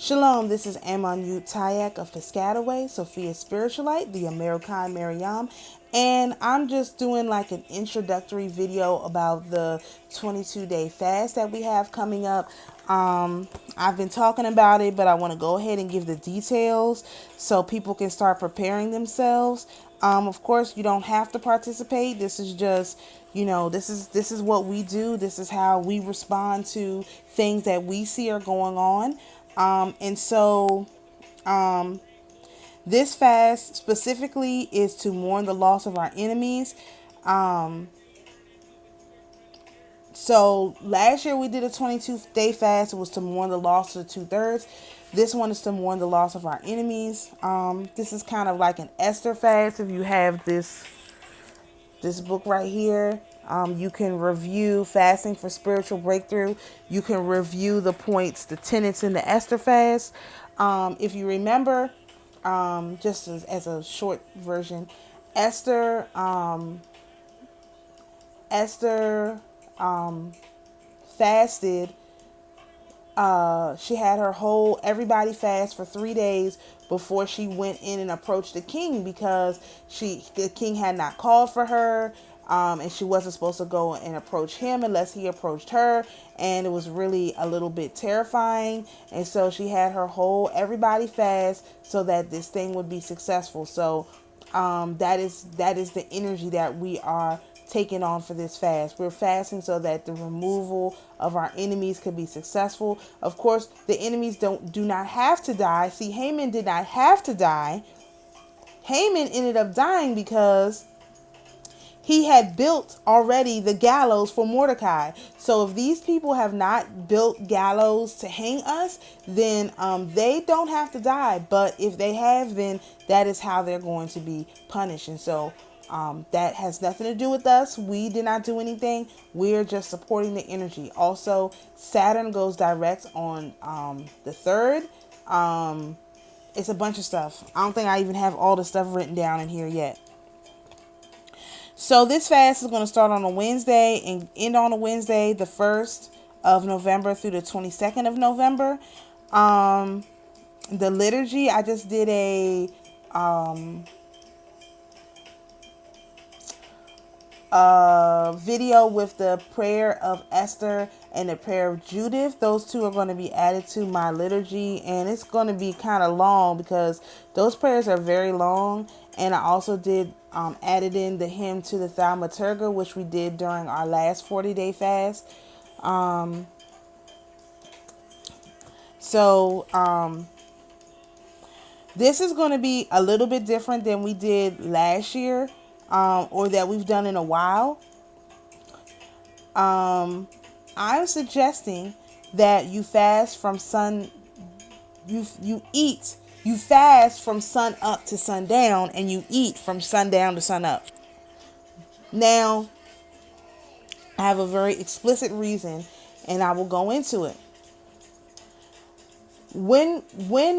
Shalom, this is Amonute Tayac of Piscataway, Sophia Spiritualite, the AmaruKhan Miriyam, and I'm just doing like an introductory video about the 22-day fast that we have coming up. I've been talking about it, but I want to go ahead and give the details so people can start preparing themselves. Of course, you don't have to participate. This is just, this is what we do. This is how we respond to things that we see are going on. This fast specifically is to mourn the loss of our enemies. So last year we did a 22-day fast. It was to mourn the loss of the 2/3. This one is to mourn the loss of our enemies. This is kind of like an Esther fast. If you have this book right here, you can review Fasting for Spiritual Breakthrough. You can review the points, the tenets in the Esther fast. If you remember, just as a short version, Esther fasted. She had everybody fast for 3 days before she went in and approached the king, because the king had not called for her, and she wasn't supposed to go and approach him unless he approached her, and it was really a little bit terrifying. And so she had everybody fast so that this thing would be successful. So that is the energy that we are taking on for this fast. We're fasting so that the removal of our enemies could be successful. Of course, the enemies do not have to die. See, Haman did not have to die. Haman ended up dying because he had built already the gallows for Mordecai. So if these people have not built gallows to hang us, then they don't have to die. But if they have, then that is how they're going to be punished. And so that has nothing to do with us. We did not do anything. We're just supporting the energy. Also, Saturn goes direct on the 3rd. It's a bunch of stuff. I don't think I even have all the stuff written down in here yet. So this fast is going to start on a Wednesday and end on a Wednesday, the 1st of November through the 22nd of November. The liturgy, I just did a video with the prayer of Esther and the prayer of Judith. Those two are going to be added to my liturgy, and it's going to be kind of long because those prayers are very long. And I also did added in the hymn to the Thaumaterga, which we did during our last 40-day fast. This is going to be a little bit different than we did last year, or that we've done in a while. I'm suggesting that you fast from you fast from sun up to sundown, and you eat from sundown to sun up. Now, I have a very explicit reason, and I will go into it. When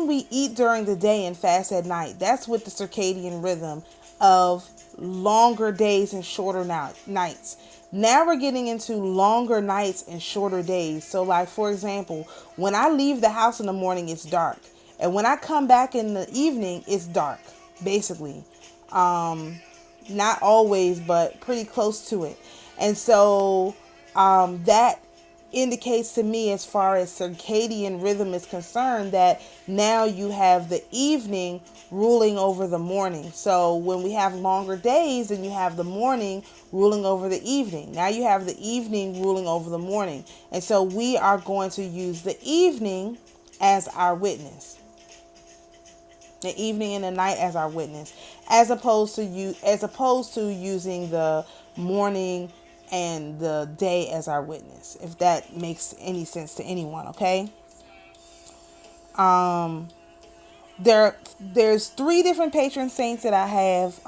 we eat during the day and fast at night, that's with the circadian rhythm of longer days and shorter nights. Now we're getting into longer nights and shorter days. So like, for example, when I leave the house in the morning, it's dark. And when I come back in the evening, it's dark, basically. Not always, but pretty close to it. And so that indicates to me, as far as circadian rhythm is concerned, that now you have the evening ruling over the morning. So when we have longer days, then you have the morning ruling over the evening. Now you have the evening ruling over the morning. And so we are going to use the evening as our witness. The evening and the night as our witness, as opposed to using the morning and the day as our witness, if that makes any sense to anyone. Okay. There's 3 different patron saints that I have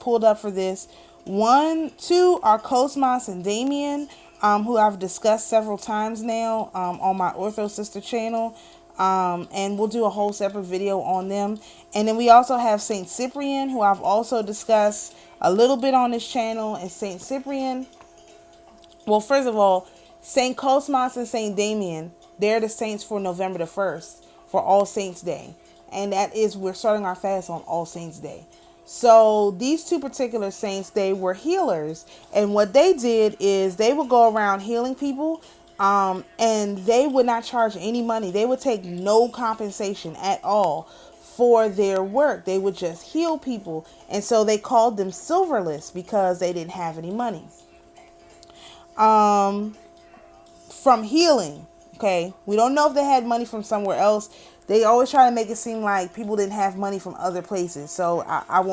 pulled up for this. 2 are Cosmos and Damien, who I've discussed several times now on my Ortho Sister channel. And we'll do a whole separate video on them. And then we also have Saint Cyprian, who I've also discussed a little bit on this channel. And Saint Cyprian, well, first of all, Saint Cosmos and Saint Damien, they're the saints for November the 1st. for All Saints Day. And that is, we're starting our fast on All Saints Day. So these two particular saints, they were healers. And what they did is they would go around healing people, and they would not charge any money. They would take no compensation at all for their work. They would just heal people. And so they called them silverless because they didn't have any money. From healing. Okay. We don't know if they had money from somewhere else. They always try to make it seem like people didn't have money from other places. So I'm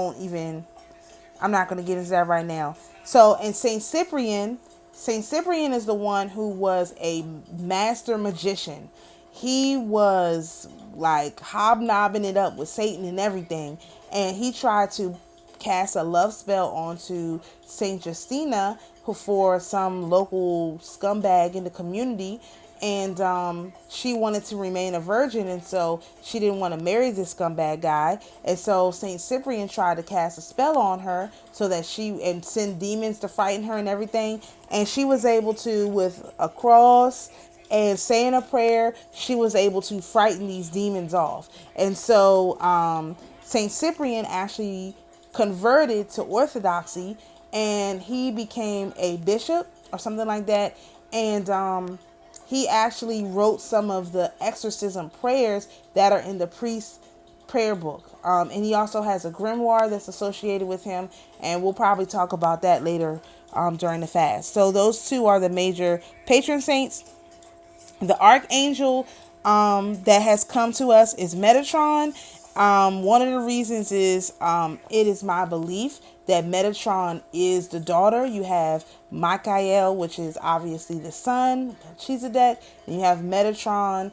not going to get into that right now. So, and Saint Cyprian is the one who was a master magician. He was like hobnobbing it up with Satan and everything. And he tried to cast a love spell onto Saint Justina, who for some local scumbag in the community. And she wanted to remain a virgin, and so she didn't want to marry this scumbag guy. And so Saint Cyprian tried to cast a spell on her so that and send demons to frighten her and everything. And she was able to, with a cross and saying a prayer, she was able to frighten these demons off. And so Saint Cyprian actually converted to Orthodoxy, and he became a bishop or something like that. And he actually wrote some of the exorcism prayers that are in the priest's prayer book. And he also has a grimoire that's associated with him. And we'll probably talk about that later during the fast. So those two are the major patron saints. The archangel that has come to us is Metatron. One of the reasons is it is my belief that Metatron is the daughter. You have Michael, which is obviously the son, Melchizedek, and you have Metatron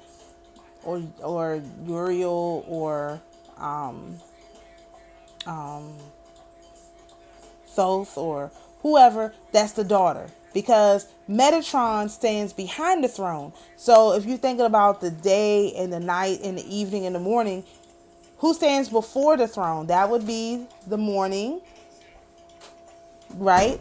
or Uriel or Thoth or whoever. That's the daughter, because Metatron stands behind the throne. So if you're thinking about the day and the night and the evening and the morning, who stands before the throne? That would be the morning, right?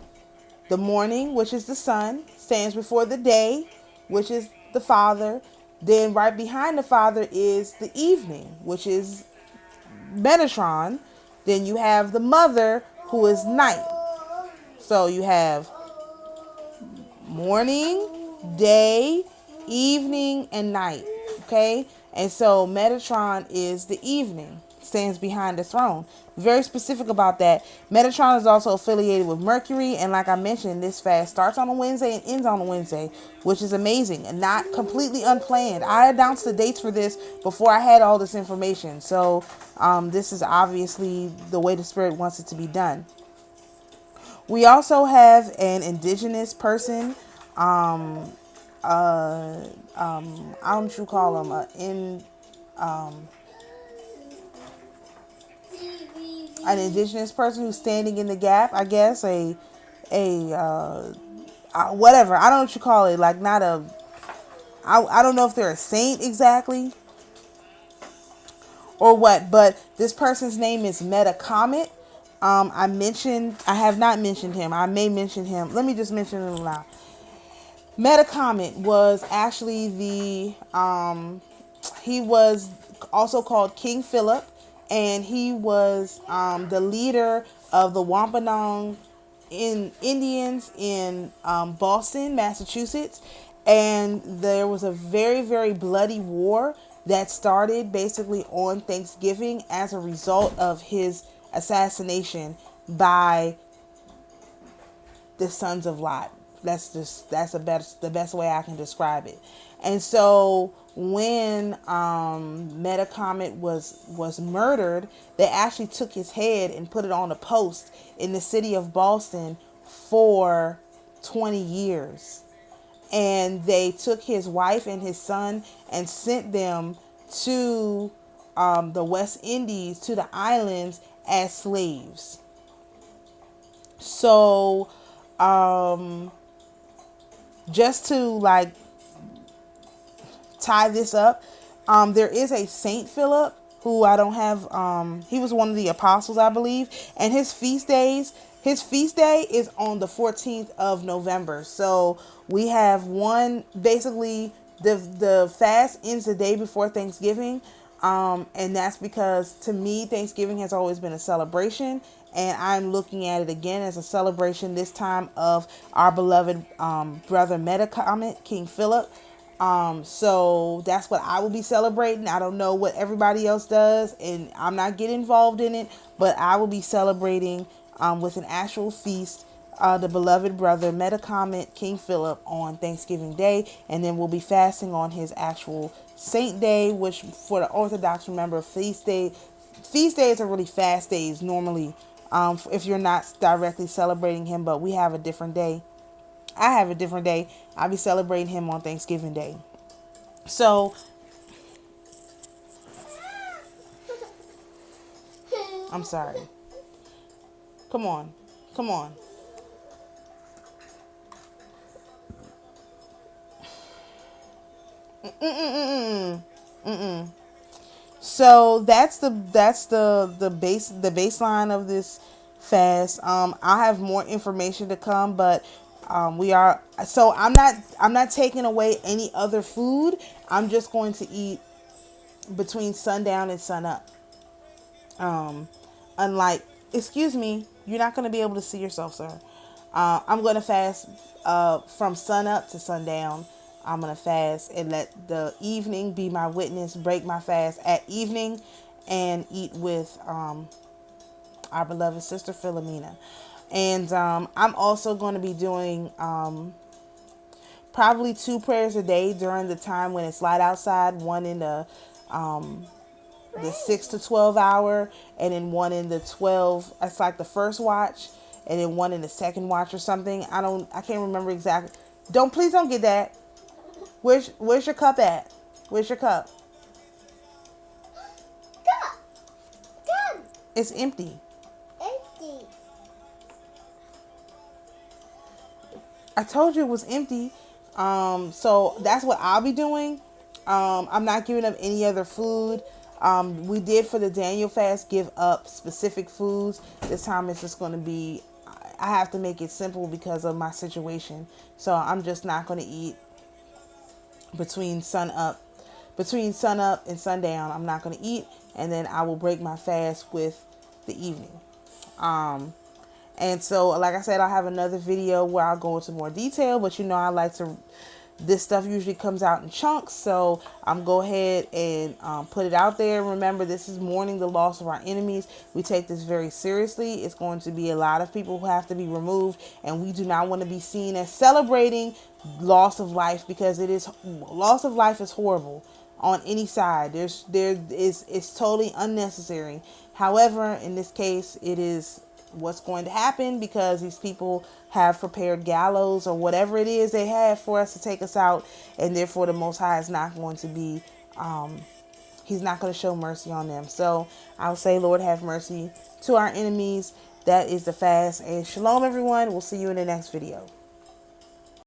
The morning, which is the sun, stands before the day, which is the Father. Then right behind the Father is the evening, which is Metatron. Then you have the mother, who is night. So you have morning, day, evening, and night. Okay? And so Metatron is the evening, stands behind the throne. Very specific about that. Metatron is also affiliated with Mercury, and like I mentioned, this fast starts on a Wednesday and ends on a Wednesday, which is amazing and not completely unplanned. I announced the dates for this before I had all this information. So this is obviously the way the Spirit wants it to be done. We also have an indigenous person. I don't know what you call them. An indigenous person who's standing in the gap, I guess. Whatever. I don't know what you call it. Like, not a. I don't know if they're a saint exactly or what, but this person's name is Metacomet. I have not mentioned him. I may mention him. Let me just mention him now. Metacomet was actually he was also called King Philip, and he was the leader of the Wampanoag Indians in Boston, Massachusetts. And there was a very, very bloody war that started basically on Thanksgiving as a result of his assassination by the sons of Lot. That's the best way I can describe it. And so when Metacomet was murdered, they actually took his head and put it on a post in the city of Boston for 20 years. And they took his wife and his son and sent them to the West Indies, to the islands, as slaves. So just to like tie this up, there is a Saint Philip who I don't have. He was one of the apostles, I believe, and his feast day is on the 14th of November. So we have one basically the fast ends the day before Thanksgiving. And that's because to me, Thanksgiving has always been a celebration. And I'm looking at it again as a celebration, this time of our beloved brother Metacomet, King Philip. So that's what I will be celebrating. I don't know what everybody else does, and I'm not getting involved in it, but I will be celebrating with an actual feast, the beloved brother Metacomet, King Philip, on Thanksgiving Day, and then we'll be fasting on his actual Saint Day, which for the Orthodox, remember, feast days are really fast days normally, if you're not directly celebrating him, but we have a different day. I have a different day. I'll be celebrating him on Thanksgiving Day. So, I'm sorry. Come on. Come on. So that's the baseline of this fast. I have more information to come, but I'm not taking away any other food. I'm just going to eat between sundown and sun up. Um, unlike, excuse me, you're not going to be able to see yourself, sir. I'm going to fast from sun up to sundown. I'm going to fast and let the evening be my witness, break my fast at evening, and eat with our beloved sister Philomena. And I'm also going to be doing probably 2 prayers a day during the time when it's light outside, one in the 6 to 12 hour, and then one in the 12. That's like the first watch, and then one in the second watch or something. I can't remember exactly. Please don't get that. Where's your cup at? Where's your cup? It's empty. I told you it was empty. So that's what I'll be doing. I'm not giving up any other food. We did for the Daniel fast give up specific foods. This time it's just going to be, I have to make it simple because of my situation. So I'm just not going to eat between sun up and sundown. I'm not going to eat, and then I will break my fast with the evening. And so, like I said, I'll have another video where I'll go into more detail, but I like to, this stuff usually comes out in chunks, so I'm go ahead and put it out there. Remember, this is mourning the loss of our enemies. We take this very seriously. It's going to be a lot of people who have to be removed, and we do not want to be seen as celebrating loss of life, because loss of life is horrible on any side. It's totally unnecessary. However, in this case, it is what's going to happen, because these people have prepared gallows or whatever it is they have for us to take us out, and therefore the Most High is not going to be he's not going to show mercy on them. So I'll say, Lord, have mercy to our enemies. That is the fast. And shalom, everyone. We'll see you in the next video.